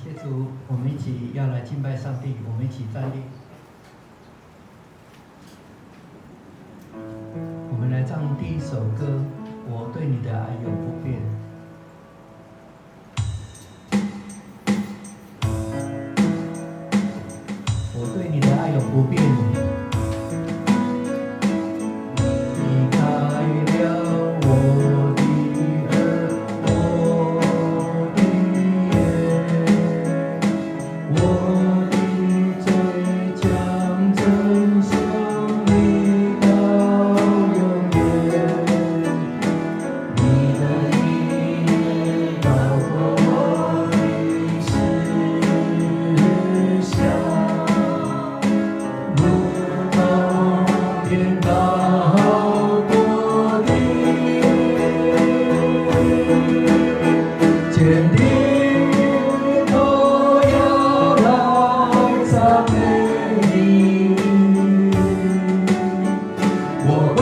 谢主，我们一起要来敬拜上帝，我们一起站立。我们来唱第一首歌，我对你的爱永不变。我对你的爱永不变。离开了我的耳，我的眼，我的嘴将真相你到永远。你的意念包括我的思想。如同天高过地，坚定都要来赞美你。我会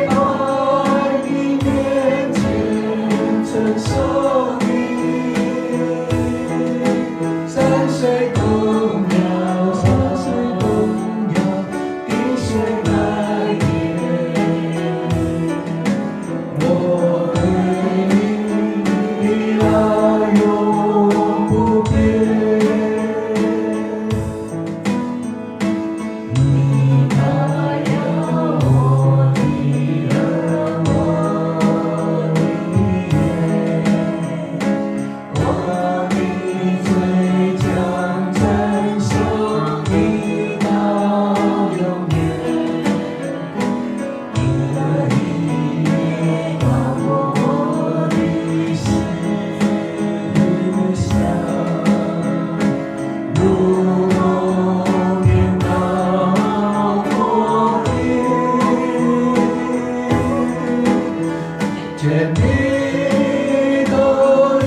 在你面前承受你，山水动摇，山水动摇，地水改变。我对你的爱永不变。你太阳，我的耳，我的眼，我的嘴将承受你到永远。你的意念包括我的思想，如同天高过地，坚定都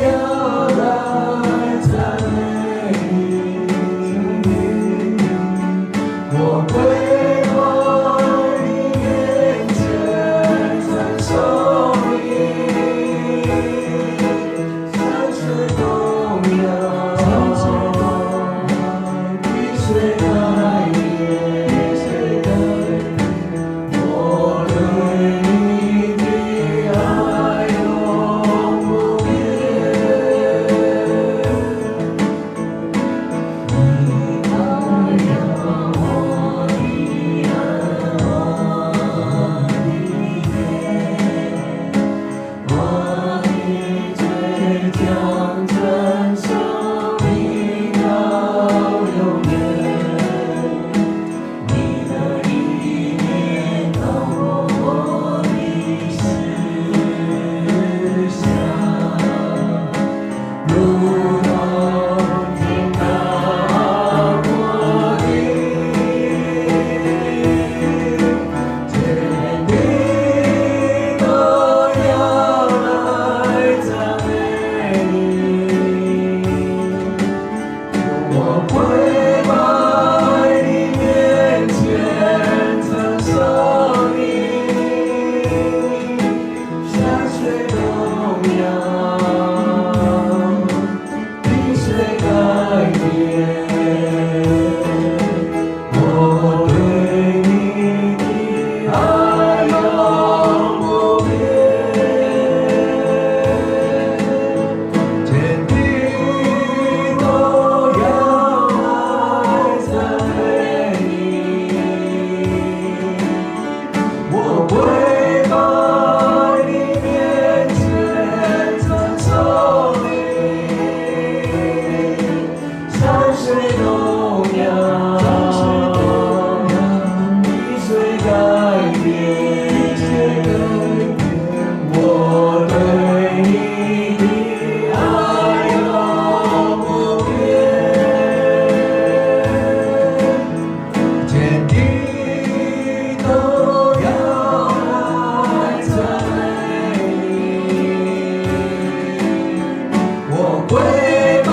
要来赞美你。我跪在你面前承受你，山水动摇，地水改变，我对你的爱永不变。你太阳，我的耳，我的眼，我的嘴将承受你到永远。你的意念包括我的思想，如同天高过地，坚定都要来赞美你。我跪在你面前承受你，山水动摇，地水改变。我对你的爱永不变，坚定都要来赞美你。我跪在你面前承受你，山水动摇，地水改变。我对你的爱永不变，坚定都要来赞美你。我跪在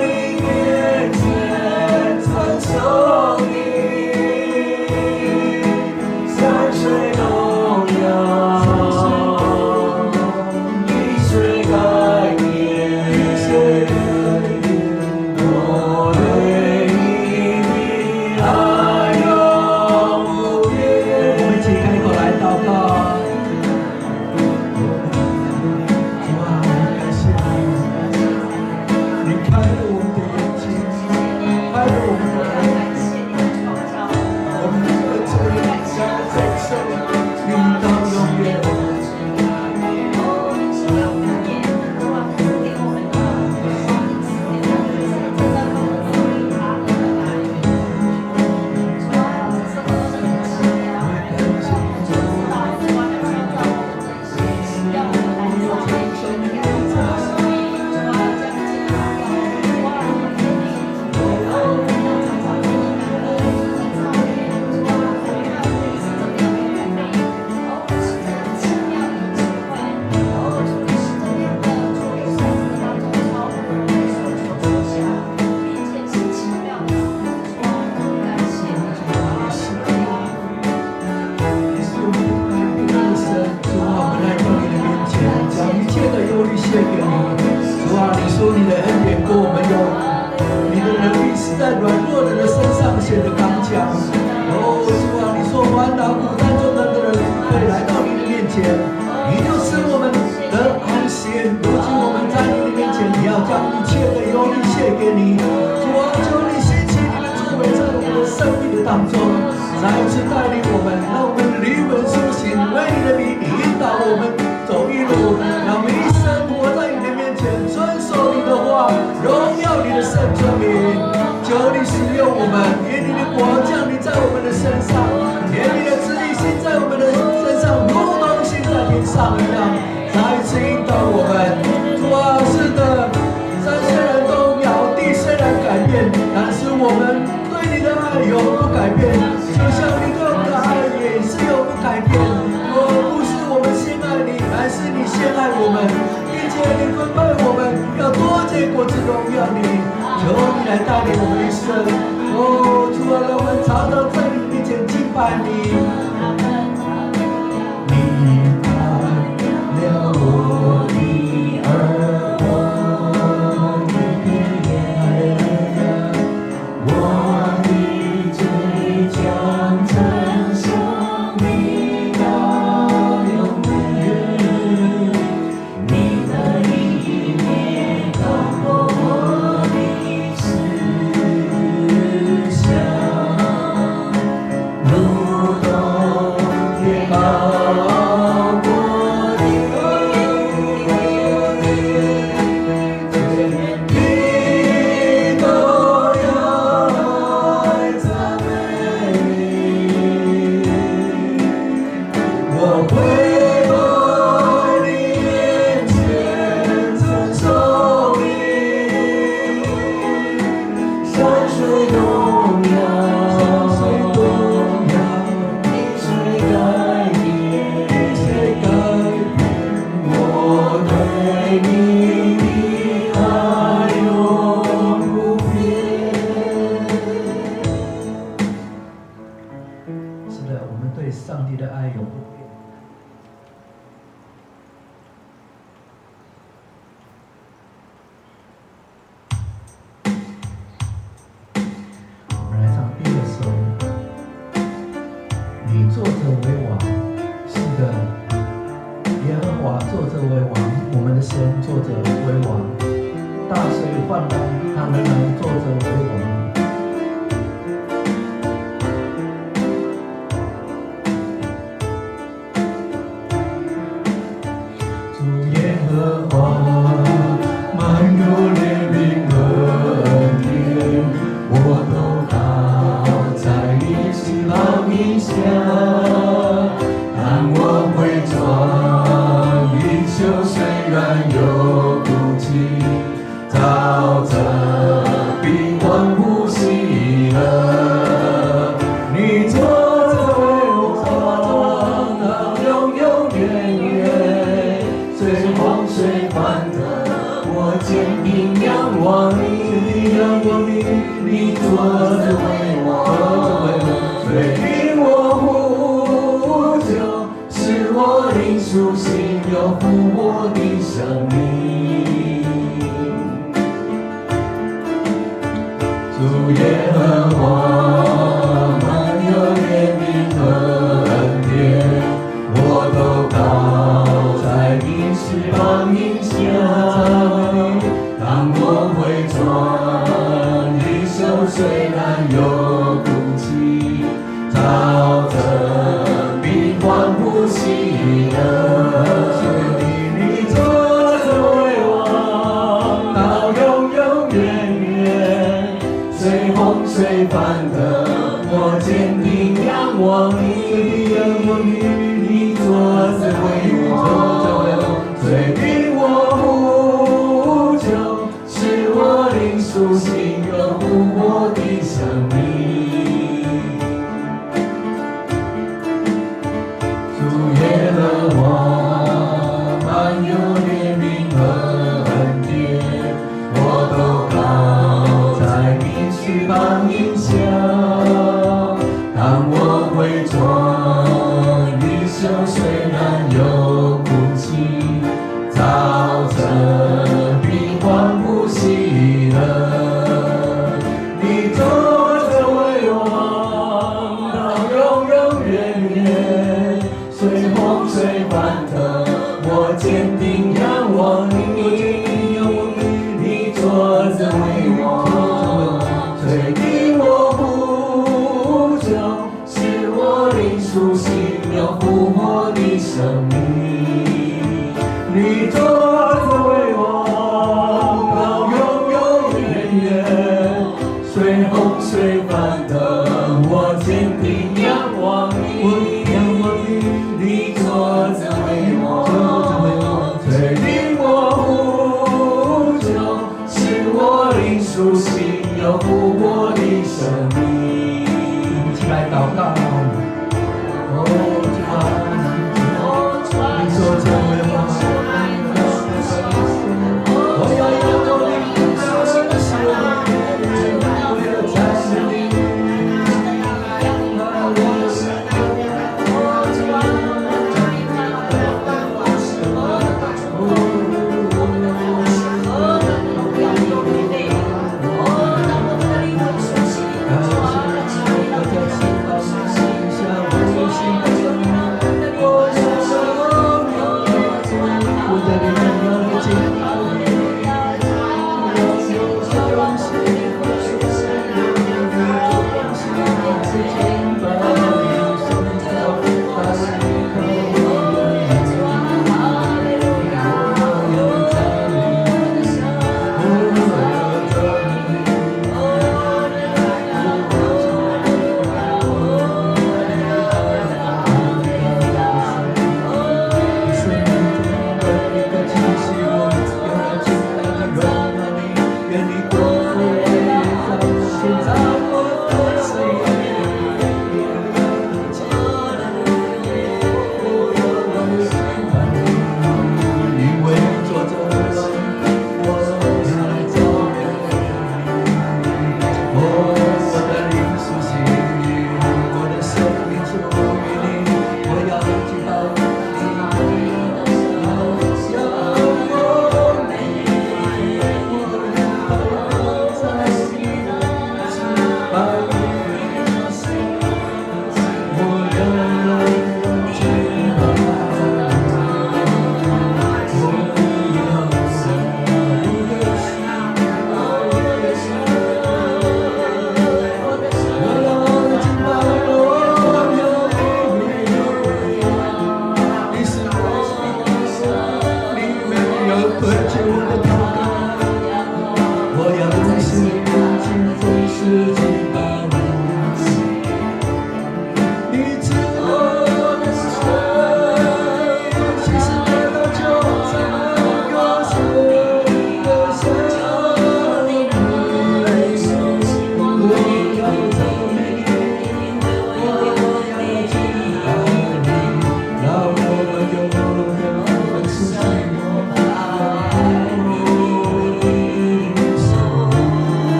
你面前承受你，我们，让我们灵魂苏醒，为你的名引导我们走一路，让我们一生活在你的面前，遵守你的话，荣耀你的圣尊名。求你使用我们，愿你的国降临在我们的身上，愿你的旨意行在我们的身上，如同行在天上一样。再次引导我们，主啊，是的，山虽然动摇，地虽然改变，但是我们对你的爱永不改变，就像你对我们的爱也是永不改变。不是我们先爱你，乃是你先爱我们，并且你分配我们要多结果子荣耀你。求你来带领我们一生。主啊，让我们常常在你面前敬拜你。你打了我的耳朵，你爱了我的嘴，将真生命到永远。你的意念高过我的思想，如同天高过地，你都要来赞美你。我会在你面前承受你，山水动摇，地水改变，我对你的爱永不变。是的，我们对上帝的爱永不变。我们来唱第二首。你坐着为王，是的，耶和华坐着为王，我们的神坐着为王。大水泛滥，他仍然坐着为王。主耶和华，满有怜悯和恩典，我都靠在你翅膀底下。当我回转，领袖虽然有哭泣，照着必欢呼喜乐。你坐着为王，到永永远远，随洪水翻腾，我坚定仰望你，仰望你，你坐着为王，随听我呼救，使我灵苏醒，有复活的生命。主耶和华，满有怜悯和恩典，我都靠在你翅膀荫下。当我回转，领袖虽然有哭泣，照着必欢呼喜乐。你坐着为王，到永永远远，随洪水翻腾，我坚定仰望你，仰望你，你坐着为王，随听我呼救，使我灵苏醒，有复活的生命。主耶和华，满有怜悯和恩典，我都靠在你翅膀荫下。当我回转，领袖虽然有哭泣，照着必欢呼喜乐。你坐着为王，到永永远远，随洪水翻腾，我坚定仰望你，你坐着为王，随听我呼救，使我灵苏醒了复活的生命。你坐着为王，到永永远远，随洪水翻腾，我坚定仰望你。你坐着为王，垂听我呼救，使我灵苏醒了复活的生命。一起来祷告。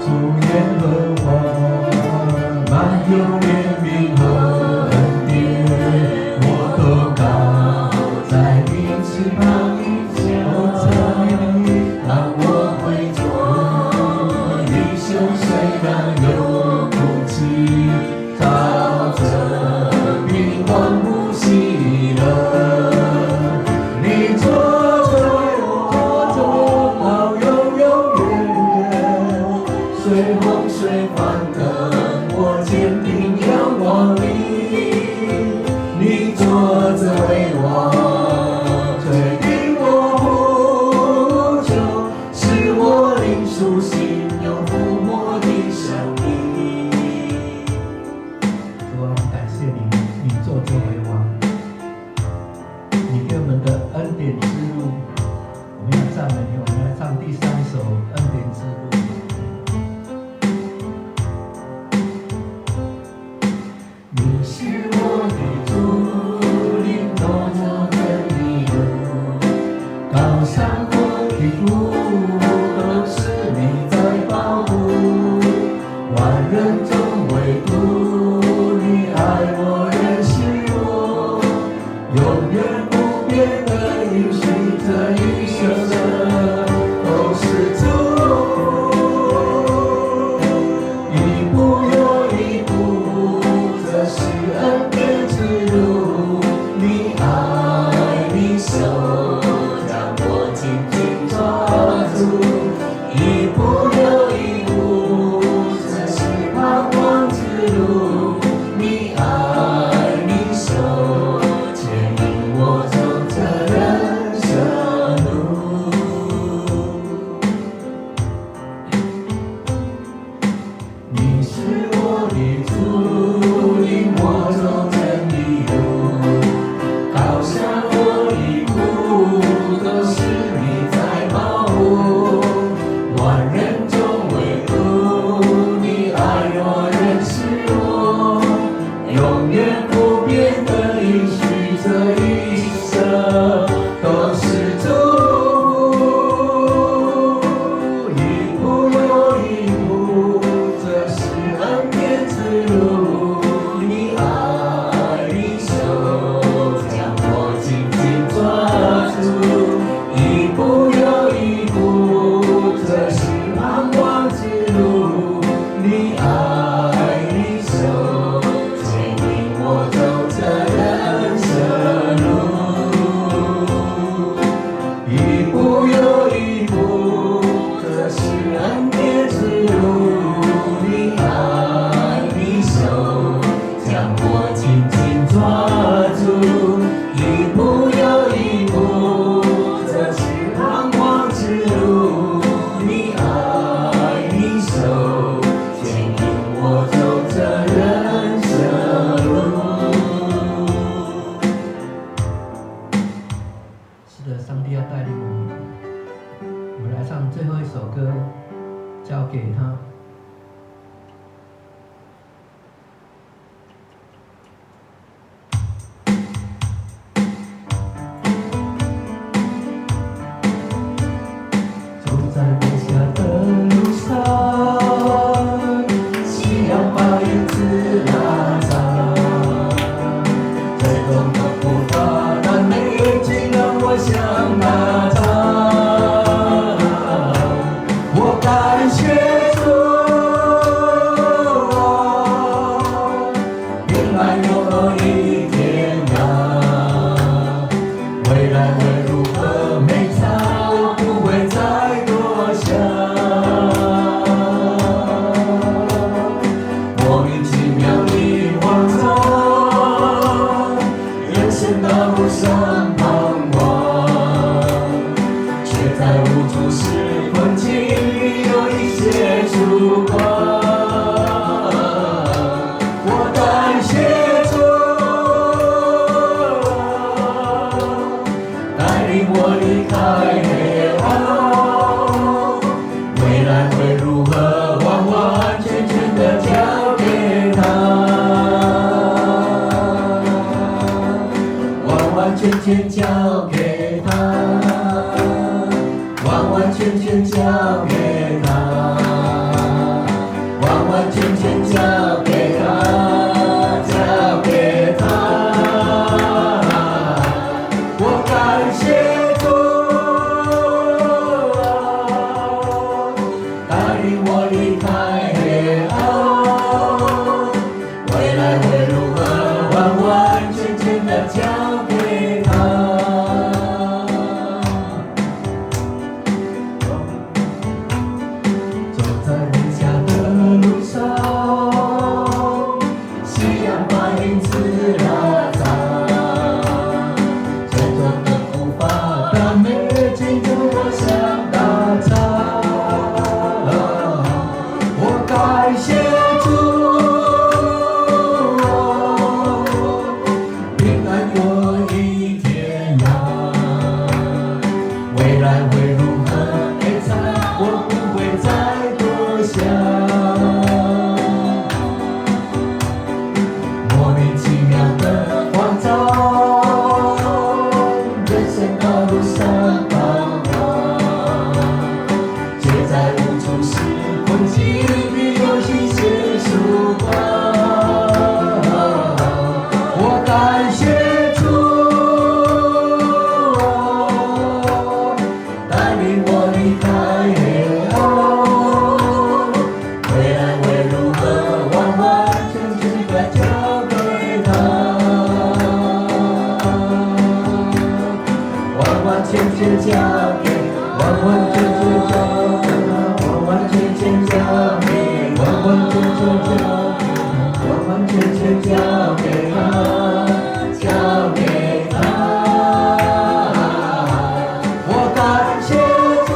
主耶和华，满有怜悯和欢呼喜乐。你坐着为我，到永永远远，随洪水翻腾，我坚定仰望你。你坐着为我，垂听我呼求，使我灵苏醒，有抚摸的生命。主啊，感谢你，你坐着为王，你给我们的恩典之路，我们要赞美你。我们来唱第3首《恩典之路》。你是我的主，领导我的迷路，高山或低谷，都是你在保护。万人中唯独你爱我，认识我，永远不变的应许，这一生都是主。一步又一步，这是恩典之路。你爱你手，将我紧紧抓住。一步又一步，这是盼望之路。你爱你手，牵引我走这人生路。你是我的主，领我走真理路，高山或低谷，都是你在保护。万人中唯独你爱我，认识我，永远不变的应许，这一生都是祝福。一步又一步，这是恩典之路。你爱你手，将我紧紧抓住。一步又一步，这是盼望之路。你爱你手，牵引我走这人生路。一步又一步，这是恩典之路。你爱你手，将我紧紧抓住。一步又一步，这是盼望之路。你爱你手，牵引我走这人生路。是的，上帝要带领我们。我们来唱最后一首歌，交给他。走在微笑的路上，夕阳把影子拉长，最动的步伐，但没有尽让我想那场。我感谢主，原来有一天啊，未来会如何美惨，我不会再多想。莫名其妙的慌张，人生道路上彷徨，却在无助时困境里有一些曙光。我感谢主，带领我离开黑暗，未来会如何，完完全全的交给他，完完全全交给他，完完全全交给他，完完全全交给他，交给他。我感谢主，带领我离开黑暗，未来会如何，完完全的交给他。走在回家的路上，夕阳把影子拉长，沉重的步伐，但每经过我想大唱。我感谢主，平安过一天啊，未来会如何悲惨，我不会再多想。莫名其妙的慌张，人生道路上彷徨，却在无助时困境里有新鲜曙光。我感谢主，带领我离开黑暗，未来会如何，完完全全的交给他，完完全全交给，完完全全交给他，完完全全交给，完完全全交给，完完全全交给他，交给他。我感谢主，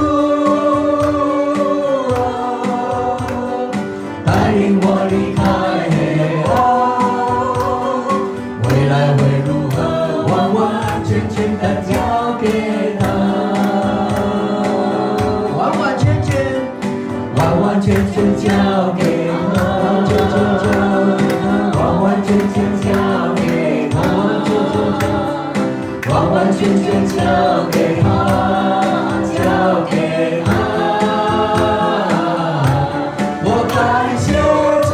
带领我离开黑暗，未来会如何，完完全全的交给他，完完全全，完完全全交给他，完完全全交给他，完完全全交给他，交给他。我感谢主，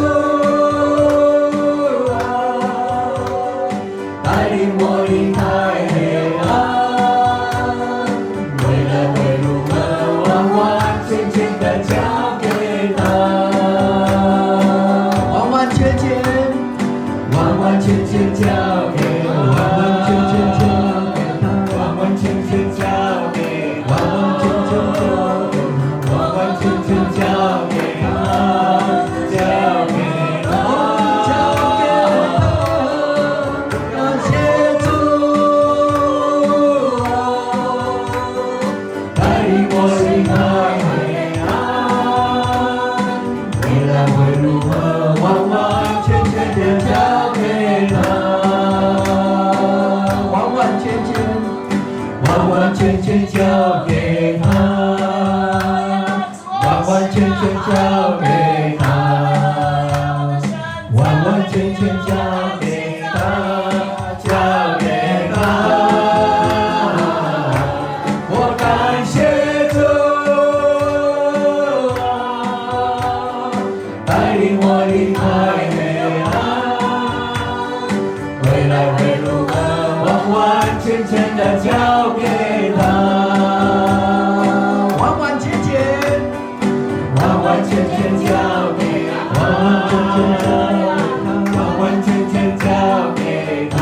带领我离开黑暗，未来会如何，完完全全的交给他，完完全全，完完全全交给他，完完全全交给他，完完全全交给他，完完全全交给他，交给他，交给他，感谢主，带领我离开黑暗，未来会如何，完完全全的交给他，完完全全，完完全全交给他，完完全全交给他，完完全全交给他，交给他。我感谢主，带领我离开黑暗，未来会如何，完完全全的交给他，完完全全，完完全全交给他，完完全全交给他，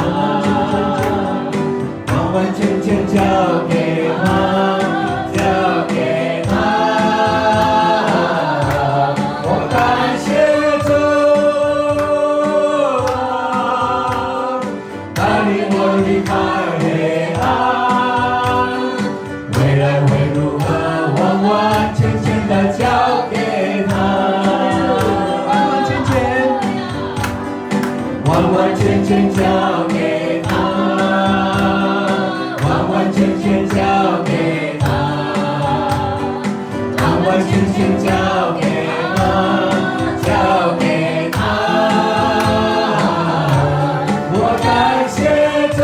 完完全全交给他，交给他。我感谢主，带领我离开黑暗，未来会如何，完完全全的交给他，完完全全，完完全全交给他，完完全全交给他，完完全全交给他，交给他。我感谢主，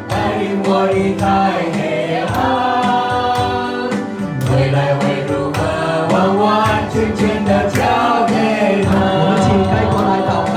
带领我离开黑暗，未来会如何，完完全全的交给他。我们请开口来祷告。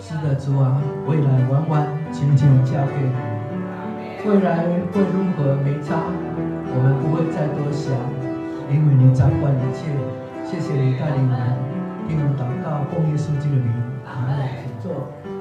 是的，主啊，未来完完全全交给你。未来会如何没差，我们不会再多想，因为你掌管一切。谢谢你带领我们，听我们祷告，奉耶稣基督的名，阿门。请坐。